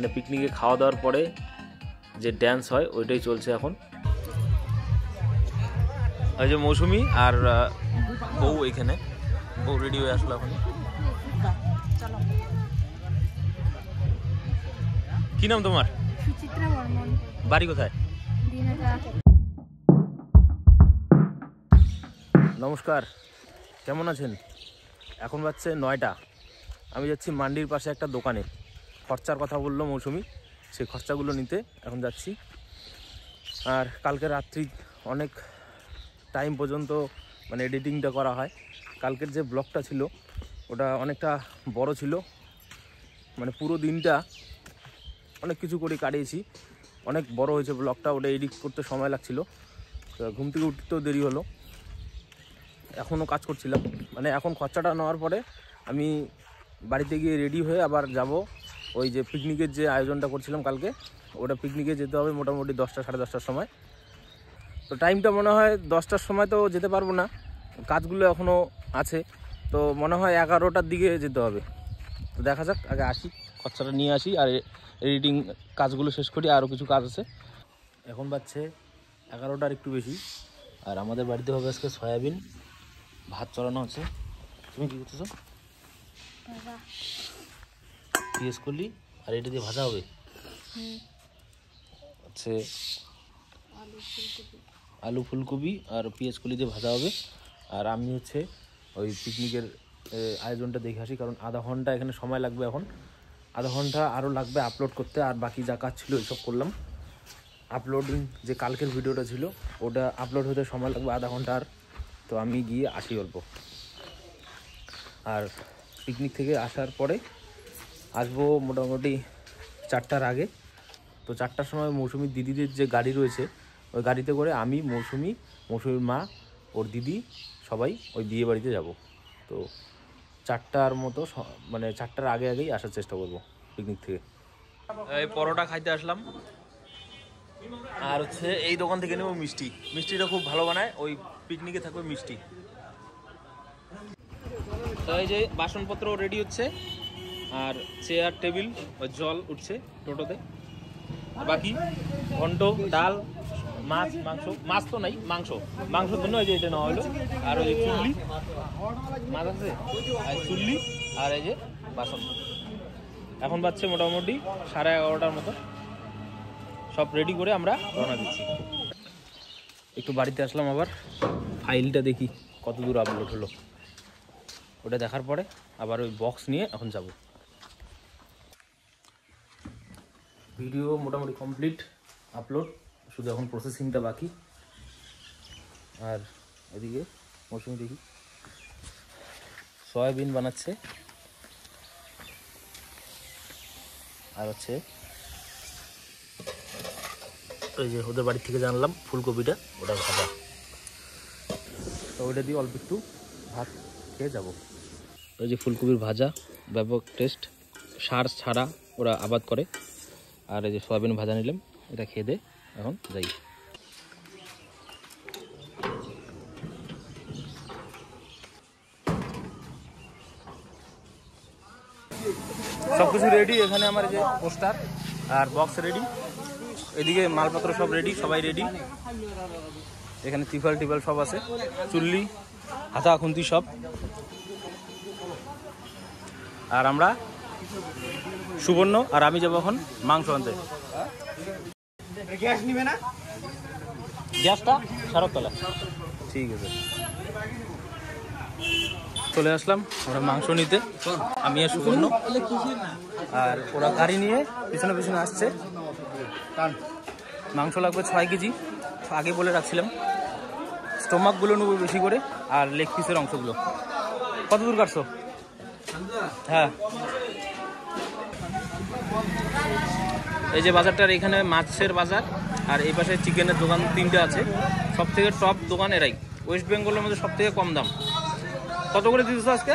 মানে পিকনিকে খাওয়া দাওয়ার পরে যে ড্যান্স হয় ওইটাই চলছে এখন। ওই যে মৌসুমি আর বউ, এখানে বউ রেডি হয়ে আসলো এখন। কি নাম তোমার? সুচিত্রা বর্মন। বাড়ি কোথায়? নমস্কার, কেমন আছেন? এখন বাজছে 9টা। আমি যাচ্ছি মান্ডির পাশে একটা দোকানে। খরচার কথা বললো মৌসুমি, সেই খরচাগুলো নিতে এখন যাচ্ছি। আর কালকে রাত্রি অনেক টাইম পর্যন্ত মানে এডিটিংটা করা হয়। কালকের যে ব্লগটা ছিল ওটা অনেকটা বড় ছিল, মানে পুরো দিনটা অনেক কিছু করে কাটিয়েছি, অনেক বড় হয়েছে ব্লগটা। ওটা এডিট করতে সময় লাগছিল, ঘুম থেকে উঠতেও দেরি হলো। এখনও কাজ করছিলাম, মানে এখন খরচাটা নেওয়ার পরে আমি বাড়িতে গিয়ে রেডি হয়ে আবার যাব ওই যে পিকনিকের যে আয়োজনটা করছিলাম কালকে, ওটা পিকনিকে যেতে হবে মোটামুটি 10টা সাড়ে 10টার সময়। তো টাইমটা মনে হয় 10টার সময় তো যেতে পারবো না, কাজগুলো এখনও আছে, তো মনে হয় 11টার দিকে যেতে হবে। তো দেখা যাক, আগে আসি, খরচাটা নিয়ে আসি আর এডিটিং কাজগুলো শেষ করি। আরও কিছু কাজ আছে। এখন বাজছে 11টার একটু বেশি, আর আমাদের বাড়িতে হবে আজকে সয়াবিন ভাত চড়ানো আছে। তুমি কি করতেছো? পিএস করলি আর এটা দিয়ে ভাজা হবে। আচ্ছা, আলু ফুলকপি আর পেঁয়াজ কলি দিয়ে ভাজা হবে। আর আমি হচ্ছে ওই পিকনিকের আয়োজনটা দেখে আসি, কারণ আধা ঘন্টা এখানে সময় লাগবে। এখন আধা ঘন্টা আরও লাগবে আপলোড করতে, আর বাকি যা কাজ ছিল এইসব করলাম। আপলোডিং যে কালকের ভিডিওটা ছিল ওটা আপলোড হতে সময় লাগবে আধা ঘন্টা। আর তো আমি গিয়ে আসি অল্প। আর পিকনিক থেকে আসার পরে আসবো মোটামুটি 4টার আগে। তো 4টার সময় মৌসুমির দিদিদের যে গাড়ি রয়েছে ওই গাড়িতে করে আমি, মৌসুমির মা, ওর দিদি সবাই ওই বিয়ে বাড়িতে যাব। তো 4টার মতো, মানে 4টার আগেই আসার চেষ্টা করব পিকনিক থেকে। এই পরোটা খাইতে আসলাম, আর হচ্ছে এই দোকান থেকে নেব মিষ্টি। মিষ্টিটা খুব ভালো বানায়, ওই পিকনিকে থাকবে মিষ্টি। তো এই যে বাসনপত্র রেডি হচ্ছে, আর চেয়ার টেবিল, ওই জল উঠছে টোটোতে। বাকি ঘন্ট, ডাল, মাছ, মাংস, মাছ তো নাই, মাংসের জন্য এই যে এটা নেওয়া হলো। আর ওই যে চুল্লি, মাছ আছে, আর চুল্লি, আর এই যে বাসন। এখন বাজছে মোটামুটি 11:30টার মতো। সব রেডি করে আমরা রওনা দিচ্ছি। একটু বাড়িতে আসলাম, আবার ফাইলটা দেখি কত দূর আপলোড হলো। ওটা দেখার পরে আবার ওই বক্স নিয়ে এখন যাব। ভিডিও মোটামুটি কমপ্লিট আপলোড, শুধু এখন প্রসেসিংটা বাকি। আর এদিকে মৌসুমি দেখি সয়াবিন বানাচ্ছে, আর হচ্ছে ওই যে ওদের বাড়ি থেকে জানলাম ফুলকপিটা, ওটা ভাজা। তো ওইটা দিয়ে অল্প একটু ভাত খেয়ে যাব। ওই যে ফুলকপির ভাজা, ব্যাপক টেস্ট, সার ছাড়া ওরা আবাদ করে। আর এই যে সয়াবিন ভাজা নিলাম, এটা খেয়ে দে এখন যাই। সব কিছু রেডি, এখানে আমার যে পোস্টার আর বক্স রেডি, এদিকে মালপত্র সব রেডি, সবাই রেডি। এখানে টিফাল সব আছে, চুল্লি, হাতা খুন্তি সব। আর আমরা সুবর্ণ আর আমি যাবো এখন মাংস আনতে। গ্যাস নিবে না? গ্যাসটা সারতলা। ঠিক আছে, চলে আসলাম আমরা মাংস নিতে, আমি আর সুবর্ণ। আর ওরা গাড়ি নিয়ে পিছনে পিছনে আসছে। মাংস লাগবে 6 কেজি, আগে বলে রাখছিলাম। স্টোমাকগুলো নেবো বেশি করে, আর লেগ পিসের অংশগুলো। কত দূর কাটছো? হ্যাঁ, এই যে বাজারটার এখানে মাছের বাজার, আর এই পাশে চিকেনের দোকান 3টে আছে। সব থেকে টপ দোকান এরাই, ওয়েস্ট বেঙ্গলের মধ্যে সব থেকে কম দাম। কত করে দিতেছো আজকে?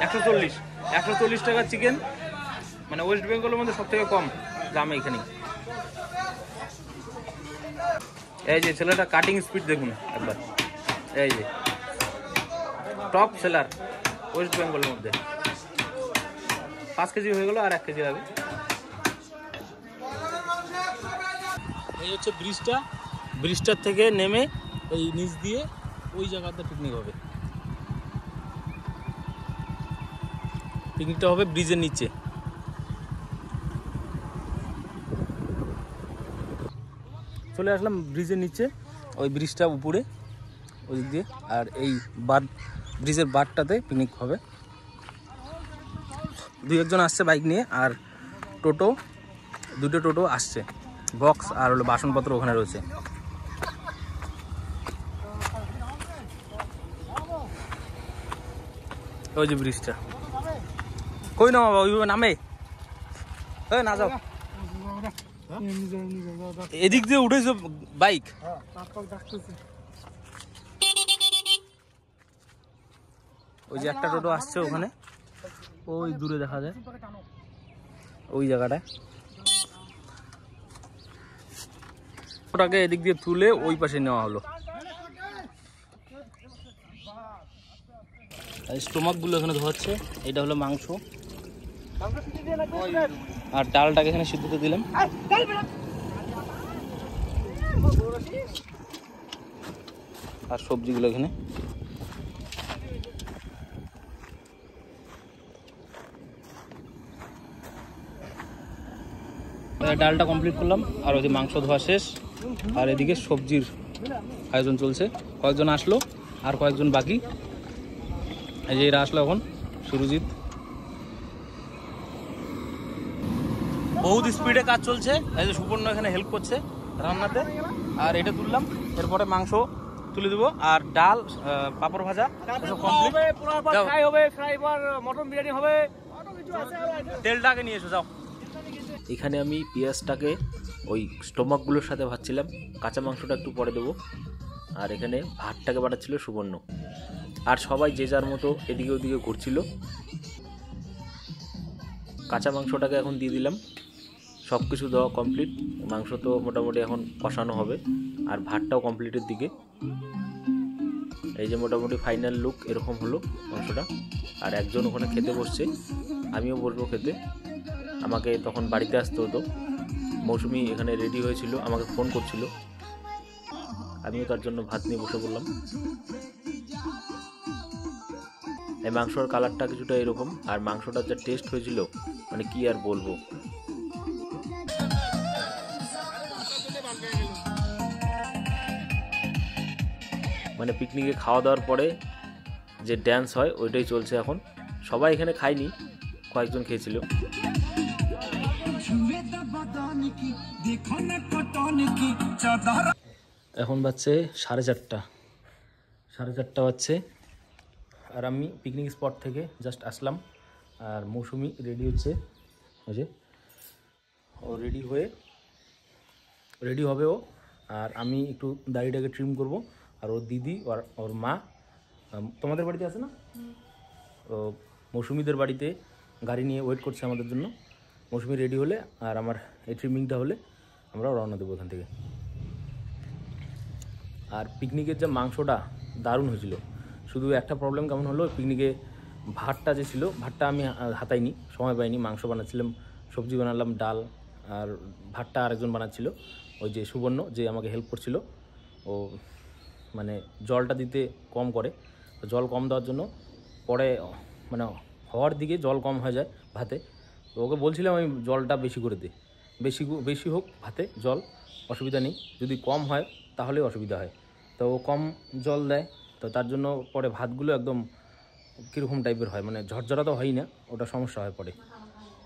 140 টাকা চিকেন, মানে ওয়েস্ট বেঙ্গলের মধ্যে সব থেকে কম দাম এইখানে। এই যে ছেলেটা কাটিং স্পিড দেখুন একবার, এই যে টপ সেলার ওয়েস্ট বেঙ্গলের মধ্যে। 5 কেজি হয়ে গেল, আর 1 কেজি হবে। এই হচ্ছে ব্রিজটা, ব্রিজটার থেকে নেমে এই নিচ দিয়ে ওই জায়গাতে পিকনিক হবে। পিকনিকটা হবে ব্রিজের নিচে। চলে আসলাম ব্রিজের নিচে, ওই ব্রিজটা উপরে ওই দিক দিয়ে, আর এই ব্রিজের বারটাতে পিকনিক হবে। দুই একজন আসছে বাইক নিয়ে, আর দুটো টোটো আসছে, বক্স আর হলো বাসনপত্র ওখানে রয়েছে। ওই যে ব্রিজটা, কই না বাবা ওইভাবে নামে না যাও, এদিক দিয়ে উঠেছো বাইক। ওই যে একটা টোটো আসছে ওখানে, ওই দূরে দেখা যায় ওই জায়গাটায়। ওটাকে এদিক দিয়ে তুলে ওই পাশে নেওয়া হলো। স্টোমাক গুলো এখানে ধোয়াচ্ছে। এটা হলো মাংস, আর ডালটাকে এখানে সিদ্ধতে দিলাম। আর সবজিগুলো এখানে। ডালটা কমপ্লিট করলাম, আর ওই যে মাংস ধোয়া শেষ, আর এদিকে সবজির আয়োজন চলছে। কয়েকজন আসলো আর কয়েকজন বাকি। এই যে এরা আসলো এখন, সুরজিৎ। বহুত স্পিডে কাজ চলছে। এই যে সুপর্ণ এখানে হেল্প করছে রান্নাতে। আর এটা তুললাম, এরপরে মাংস তুলে দেবো, আর ডাল, পাপড় ভাজা কমপ্লিট। মটন বিরিয়ানি হবে, তেলটাকে নিয়ে এসো যাও। এখানে আমি পেঁয়াজটাকে ওই স্টোমাকগুলোর সাথে ভাজছিলাম, কাঁচা মাংসটা একটু পরে দেবো। আর এখানে ভাতটাকে বানাচ্ছিল সুবর্ণ। আর সবাই যে যার মতো এদিকে ওদিকে ঘুরছিল। কাঁচা মাংসটাকে এখন দিয়ে দিলাম, সব কিছু দেওয়া কমপ্লিট। মাংস তো মোটামুটি এখন কষানো হবে, আর ভাতটাও কমপ্লিটের দিকে। এই যে মোটামুটি ফাইনাল লুক এরকম হলো মাংসটা। আর একজন ওখানে খেতে বসছে, আমিও বসবো খেতে। আমাকে তখন বাড়িতে আসতে হতো। মৌসুমি এখানে রেডি হয়েছিল, আমাকে ফোন করছিল, আমিও তার জন্য ভাত নিয়ে বসে পড়লাম। এই মাংসর কালারটা কিছুটা এরকম, আর মাংসটার যা টেস্ট হয়েছিল মানে কি আর বলবো। মানে পিকনিকে খাওয়া দাওয়ার পরে যে ড্যান্স হয় ওইটাই চলছে এখন। সবাই এখানে খায়নি, কয়েকজন খেয়েছিল। এখন বাজছে 4:30 বাজছে, আর আমি পিকনিক স্পট থেকে জাস্ট আসলাম। আর মৌসুমি রেডি হচ্ছে, ওই যে ও রেডি হবে ও। আর আমি একটু দাড়িটাকে ট্রিম করব। আর ওর দিদি আর ওর মা তোমাদের বাড়িতে আছে না, ও মৌসুমিদের বাড়িতে গাড়ি নিয়ে ওয়েট করছে আমাদের জন্য। মৌসুমি রেডি হলে আর আমার এই ট্রিমিংটা হলে আমরা রওনা দেবো এখান থেকে। আর পিকনিকের যে মাংসটা দারুণ হয়েছিল। শুধু একটা প্রবলেম কেমন হলো, পিকনিকে ভাতটা যে ছিল, ভাতটা আমি হাতাইনি, সময় পাইনি। মাংস বানাচ্ছিলাম, সবজি বানালাম, ডাল, আর ভাতটা আরেকজন বানাচ্ছিল, ওই যে সুবর্ণ যে আমাকে হেল্প করছিল। ও মানে জলটা দিতে কম করে, তো জল কম দেওয়ার জন্য পরে মানে হওয়ার দিকে জল কম হয়ে যায় ভাতে। তো ওকে বলছিলাম আমি জলটা বেশি করে দিই, বেশি হোক ভাতে জল, অসুবিধা নেই। যদি কম হয় তাহলে অসুবিধা হয়। তো ও কম জল দেয়, তো তার জন্য পরে ভাতগুলো একদম কীরকম টাইপের হয়, মানে ঝরঝরা তো হয়ই না, ওটা সমস্যা হয় পরে।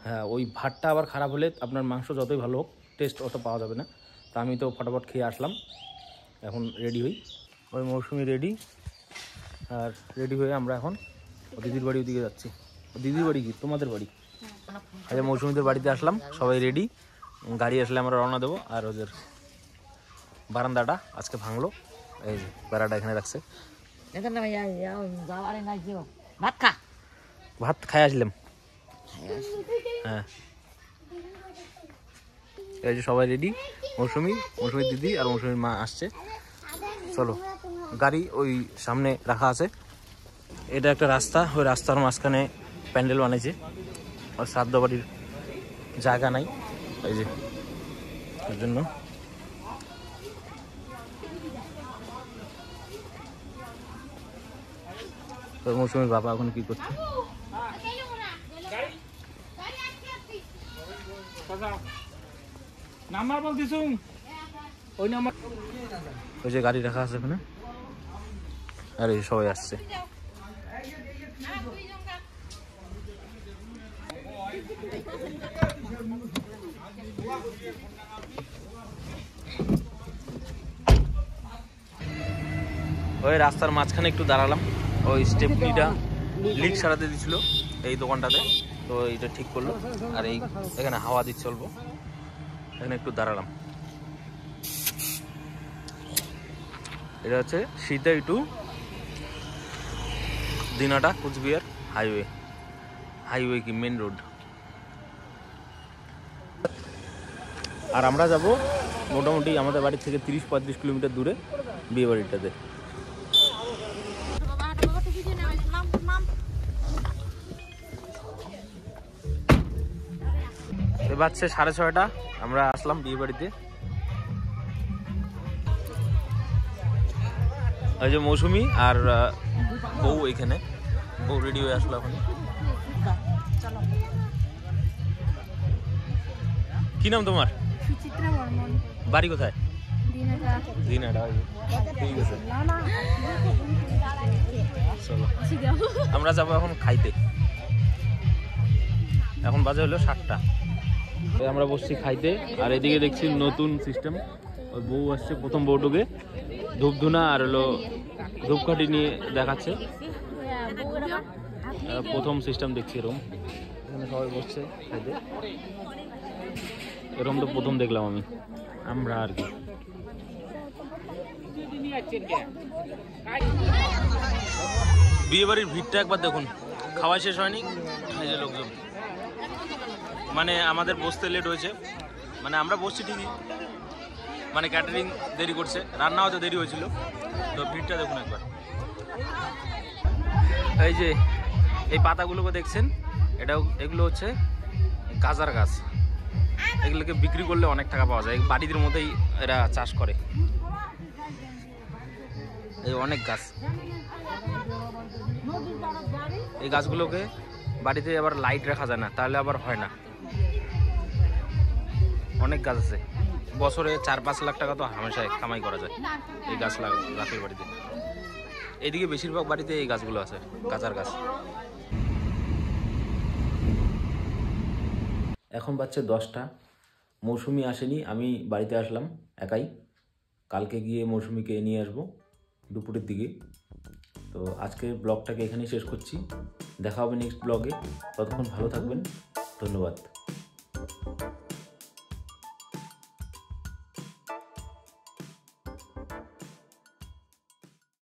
হ্যাঁ, ওই ভাতটা আবার খারাপ হলে আপনার মাংস যতই ভালো হোক টেস্ট অত পাওয়া যাবে না। তো আমি তো ফটাফট খেয়ে আসলাম, এখন রেডি হই। ওই মৌসুমি রেডি, আর রেডি হয়ে আমরা এখন দিদির বাড়ির দিকে যাচ্ছি। দিদির বাড়ি কি তোমাদের বাড়ি? আচ্ছা, মৌসুমিদের বাড়িতে আসলাম, সবাই রেডি, গাড়ি আসলে আমরা রওনা দেবো। আর ওদের বারান্দাটা আজকে ভাঙলো, এই যে বেড়াটা এখানে রাখছে। ভাত খাই আসলাম। হ্যাঁ, এই যে সবাই রেডি, মৌসুমির দিদি আর মৌসুমির মা আসছে। চলো, গাড়ি ওই সামনে রাখা আছে। এটা একটা রাস্তা, ওই রাস্তার মাঝখানে প্যান্ডেল বানিয়েছে। আর শ্রাদ্ধ বাড়ির জায়গা নাই, এই যে এর জন্য তো মৌসুমীর বাবা এখন কি করছে? নাম্বার বলতেছ ওই নাম্বার, ওই যে গাড়ি রাখা আছে ওখানে, আর এই সবাই আসছে। ওই রাস্তার মাঝখানে একটু দাঁড়ালাম, ওই স্টেপনিটা লিক সারাতে দিছিল এই দোকানটাতে, তো এইটা ঠিক করলো। আর এই এখানে হাওয়া দিচ্ছে অল্প, এখানে একটু দাঁড়ালাম। এটা হচ্ছে সিতাই টু দিনাটা কুচবিহার হাইওয়ে কি মেন রোড। আর আমরা যাব মোটামুটি আমাদের বাড়ি থেকে 30-35 কিলোমিটার দূরে বিয়ে বাড়িটাতে। এবার 6:30, আমরা আসলাম বিয়ে বাড়িতে। ওই যে মৌসুমি আর বউ, এখানে বউ রেডি হয়ে আসলো এখন। কি নাম তোমার? সুচিত্রা বর্মন। বাড়ি কোথায়? দিনাটা। ঠিক আছে, চলো আমরা যাবো এখন খাইতে। এখন বাজে হলো 7টা, আমরা বসছি খাইতে। আর এদিকে দেখছি নতুন সিস্টেম, ওই বউ আসছে, প্রথম বউটুকে ধূপধুনা আর হলো ধূপকাঠি নিয়ে দেখাচ্ছে। প্রথম সিস্টেম দেখছি এরকম, এখানে সবাই বসছে খাইতে। এরকম তো প্রথম দেখলাম আমরা আর কি। বিয়ে বাড়ির ভিড়টা একবার দেখুন, খাওয়া শেষ হয়নি, এই যে লোকজন, মানে আমাদের বসতে লেট হয়েছে, মানে আমরা বসছি ঠিকই, মানে ক্যাটারিং দেরি করছে, রান্না হতে দেরি হয়েছিল। তো ভিড়টা দেখুন একবার। এই যে এই পাতাগুলোকে দেখছেন, এগুলো হচ্ছে গাজার গাছ। এগুলোকে বিক্রি করলে অনেক টাকা পাওয়া যায়, বাড়িদের মধ্যেই এরা চাষ করে। এই অনেক গাছ, এই গাছগুলোকে বাড়িতে আবার লাইট রাখা যায় না, তাহলে আবার হয় না। অনেক গাছ আছে, বছরে 4-5 লাখ টাকা তো হামেশায় কামাই করা যায় এই গাছ রাখলে বাড়িতে। এইদিকে বেশিরভাগ বাড়িতে এই গাছগুলো আছে, গাজার গাছ। এখন বাজছে 10টা, মৌসুমি আসেনি, আমি বাড়িতে আসলাম একাই। কালকে গিয়ে মৌসুমিকে নিয়ে আসবো দুপুরের দিকে। তো আজকের ব্লগটাকে এখানেই শেষ করছি, দেখা হবে নেক্সট ব্লগে। ততক্ষণ ভালো থাকবেন, ধন্যবাদ।